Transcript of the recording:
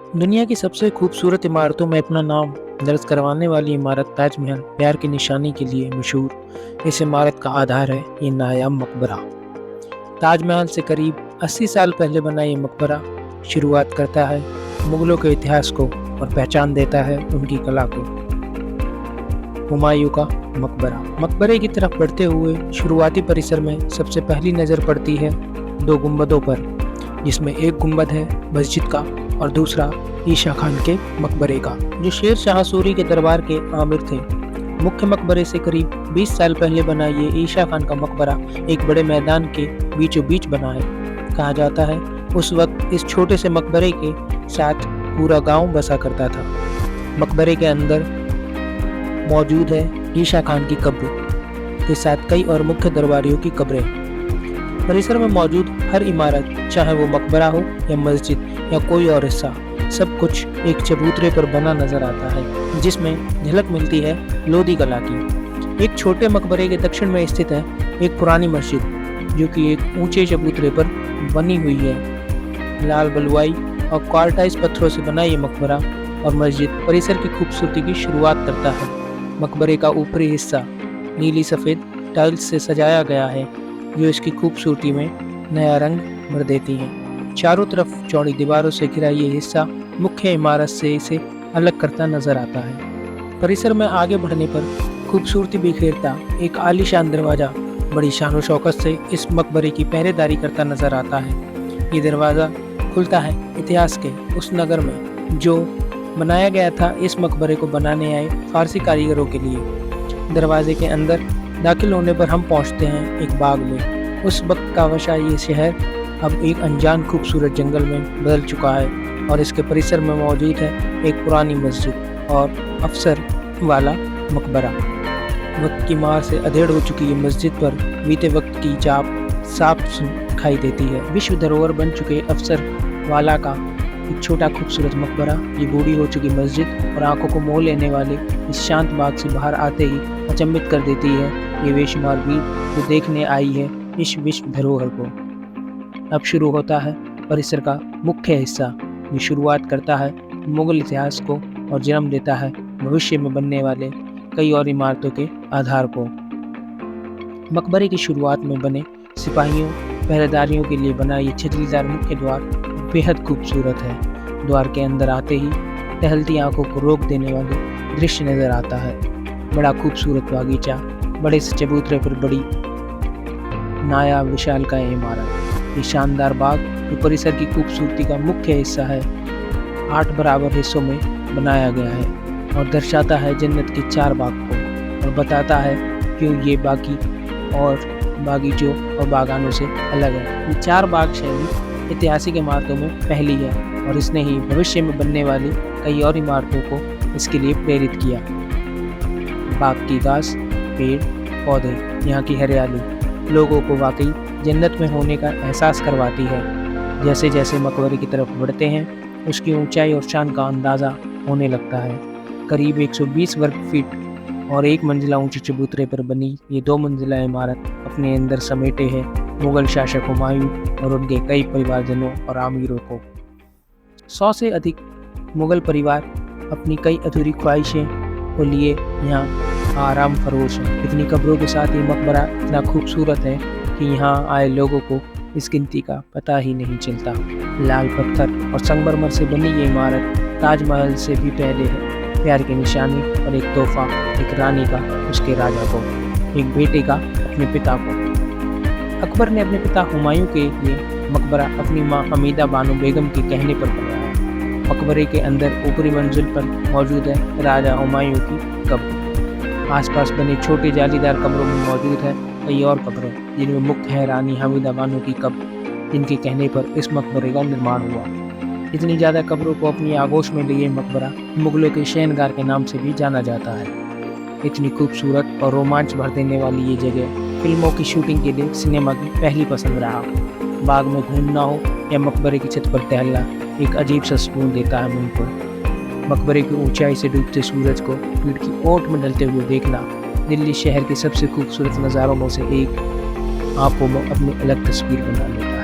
दुनिया की सबसे खूबसूरत इमारतों में अपना नाम दर्ज करवाने वाली इमारत ताजमहल प्यार की निशानी के लिए मशहूर इस इमारत का आधार है ये नायाब मकबरा। ताजमहल से करीब 80 साल पहले बना ये मकबरा शुरुआत करता है मुगलों के इतिहास को और पहचान देता है उनकी कला को। हुमायूं का मकबरा। मकबरे की तरफ बढ़ते हुए शुरुआती परिसर में सबसे पहली नज़र पड़ती है दो गुंबदों पर, जिसमें एक गुंबद है मस्जिद का और दूसरा ईशा खान के मकबरे का, जो शेर शाह सूरी के दरबार के आमिर थे। मुख्य मकबरे से करीब 20 साल पहले बना ये ईशा खान का मकबरा एक बड़े मैदान के बीचों बीच बना है। कहा जाता है उस वक्त इस छोटे से मकबरे के साथ पूरा गांव बसा करता था। मकबरे के अंदर मौजूद है ईशा खान की कब्र के साथ कई और मुख्य दरबारियों की कब्रें। परिसर में मौजूद हर इमारत, चाहे वो मकबरा हो या मस्जिद या कोई और हिस्सा, सब कुछ एक चबूतरे पर बना नजर आता है, जिसमें झलक मिलती है लोधी कला की। एक छोटे मकबरे के दक्षिण में स्थित है एक पुरानी मस्जिद, जो कि एक ऊंचे चबूतरे पर बनी हुई है। लाल बलुआई और क्वार्टाइज पत्थरों से बना ये मकबरा और मस्जिद परिसर की खूबसूरती की शुरुआत करता है। मकबरे का ऊपरी हिस्सा नीली सफ़ेद टाइल्स से सजाया गया है, जो इसकी खूबसूरती में नया रंग भर देती हैं। चारों तरफ चौड़ी दीवारों से घिरा ये हिस्सा मुख्य इमारत से इसे अलग करता नजर आता है। परिसर में आगे बढ़ने पर खूबसूरती बिखेरता एक आलीशान दरवाज़ा बड़ी शान शौकत से इस मकबरे की पहरेदारी करता नजर आता है। ये दरवाज़ा खुलता है इतिहास के उस नगर में जो बनाया गया था इस मकबरे को बनाने आए फारसी कारीगरों के लिए। दरवाजे के अंदर दाखिल होने पर हम पहुंचते हैं एक बाग में। उस वक्त का वशा ये शहर अब एक अनजान खूबसूरत जंगल में बदल चुका है और इसके परिसर में मौजूद है एक पुरानी मस्जिद और अफसर वाला मकबरा। वक्त की मार से अधेड़ हो चुकी ये मस्जिद पर बीते वक्त की छाप साफ दिखाई देती है। विश्व धरोहर बन चुके अफसर वाला का एक छोटा खूबसूरत मकबरा, ये बूढ़ी हो चुकी मस्जिद और आंखों को मोह लेने वाले इस शांत बाग से बाहर आते ही अचंभित कर देती है ये बेशुमार भीड़ जो देखने आई है इस विश्व धरोहर को। अब शुरू होता है परिसर का मुख्य हिस्सा, जो शुरुआत करता है मुगल इतिहास को और जन्म देता है भविष्य में बनने वाले कई और इमारतों के आधार को। मकबरे की शुरुआत में बने सिपाहियों पहरेदारियों के लिए बना ये छितलीदार मुख्य द्वार बेहद खूबसूरत है। द्वार के अंदर आते ही टहलती आंखों को रोक देने वाले दृश्य नजर आता है। बड़ा खूबसूरत बागीचा, बड़े से चबूतरे पर बड़ी नायाब विशालकाय इमारत। ये शानदार बाग जो परिसर की खूबसूरती का मुख्य हिस्सा है, 8 बराबर हिस्सों में बनाया गया है और दर्शाता है जन्नत के 4 बाग को और बताता है क्यों ये बाकी और बागीचों और बागानों से अलग है। ये 4 बाग शैली ऐतिहासिक इमारतों में पहली है और इसने ही भविष्य में बनने वाली कई और इमारतों को इसके लिए प्रेरित किया। बाग की घास, पेड़, पौधे, यहाँ की हरियाली लोगों को वाकई जन्नत में होने का एहसास करवाती है। जैसे जैसे मकबरे की तरफ बढ़ते हैं उसकी ऊंचाई और शान का अंदाज़ा होने लगता है। करीब 120 वर्ग फीट और 1 मंजिला ऊंचे चबूतरे पर बनी ये 2 मंजिला इमारत अपने अंदर समेटे है मुगल शासक हुमायूं और उनके कई परिवारजनों और आमिरों को। 100 से अधिक मुगल परिवार अपनी कई अधूरी ख्वाहिशें को लिए यहाँ आराम फरोश है। इतनी कब्रों के साथ ये मकबरा इतना खूबसूरत है कि यहाँ आए लोगों को इस गिनती का पता ही नहीं चलता। लाल पत्थर और संगमरमर से बनी ये इमारत ताजमहल से भी पहले है। प्यार की निशानी और एक तोहफा एक रानी का उसके राजा को, एक बेटे का अपने पिता को। अकबर ने अपने पिता हुमायूं के लिए मकबरा अपनी मां हमीदा बानो बेगम के कहने पर बनवाया। मकबरे के अंदर ऊपरी मंजिल पर मौजूद है राजा हुमायूं की कब्र। आसपास बने छोटे जालीदार कमरों में मौजूद है कई और कब्रें, जिनमें मुख्य है रानी हमीदा बानो की कब्र, जिनके कहने पर इस मकबरे का निर्माण हुआ। इतनी ज़्यादा कब्रों को अपनी आगोश में लिए मकबरा मुगलों के शहनगार के नाम से भी जाना जाता है। इतनी खूबसूरत और रोमांच भर देने वाली ये जगह फिल्मों की शूटिंग के लिए सिनेमा की पहली पसंद रहा। बाग में घूमना हो या मकबरे की छत पर टहलना एक अजीब सा सुकून देता है मन को। मकबरे की ऊंचाई से डूबते सूरज को पीठ की ओट में ढलते हुए देखना दिल्ली शहर के सबसे खूबसूरत नज़ारों में से एक आंखों में अपनी अलग तस्वीर बना लेता है।